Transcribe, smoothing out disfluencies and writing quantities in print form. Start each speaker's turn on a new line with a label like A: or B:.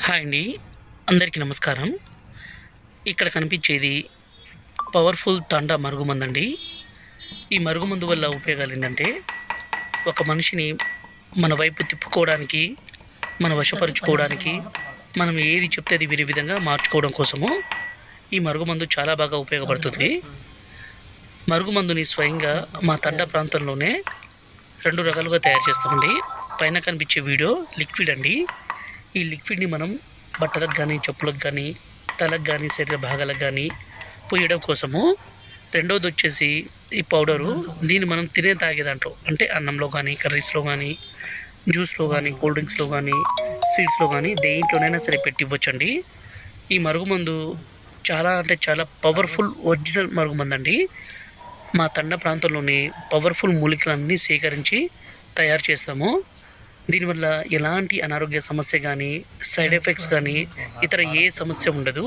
A: Hi అండి, అందరికీ నమస్కారం. ఇక్కడ కనిపించేది పవర్ఫుల్ తండా మరుగుమందండి. ఈ మరుగుమందు వల్ల ఉపయోగాలు ఏంటంటే, ఒక మనిషిని మన వైపు తిప్పుకోవడానికి, మన వశపరుచుకోవడానికి, మనం ఏది చెప్తే అది వినే విధంగా మార్చుకోవడం కోసము ఈ మరుగుమందు చాలా బాగా ఉపయోగపడుతుంది. మరుగుమందుని స్వయంగా మా తండా ప్రాంతంలోనే 2 రకాలుగా తయారు చేస్తామండి. పైన కనిపించే వీడియో లిక్విడ్ అండి. ఈ లిక్విడ్ని మనం బట్టలకు కానీ, చెప్పులకు కానీ, తలకు కానీ, శరీర భాగాలకు కానీ పోయడం కోసము. రెండోది వచ్చేసి ఈ పౌడరు. దీన్ని మనం తాగే దాంట్లో, అంటే అన్నంలో కానీ, కర్రీస్లో కానీ, జ్యూస్లో కానీ, కూల్ డ్రింక్స్లో కానీ, స్వీట్స్లో కానీ, దేంట్లోనైనా సరే పెట్టి ఇవ్వచ్చండి. ఈ మరుగుమందు చాలా అంటే చాలా పవర్ఫుల్ ఒరిజినల్ మరుగుమందు అండి. మా తండ ప్రాంతంలోని పవర్ఫుల్ మూలికలన్నీ సేకరించి తయారు చేస్తాము. దీనివల్ల ఎలాంటి అనారోగ్య సమస్య కానీ, సైడ్ ఎఫెక్ట్స్ కానీ, ఇతర ఏ సమస్య ఉండదు.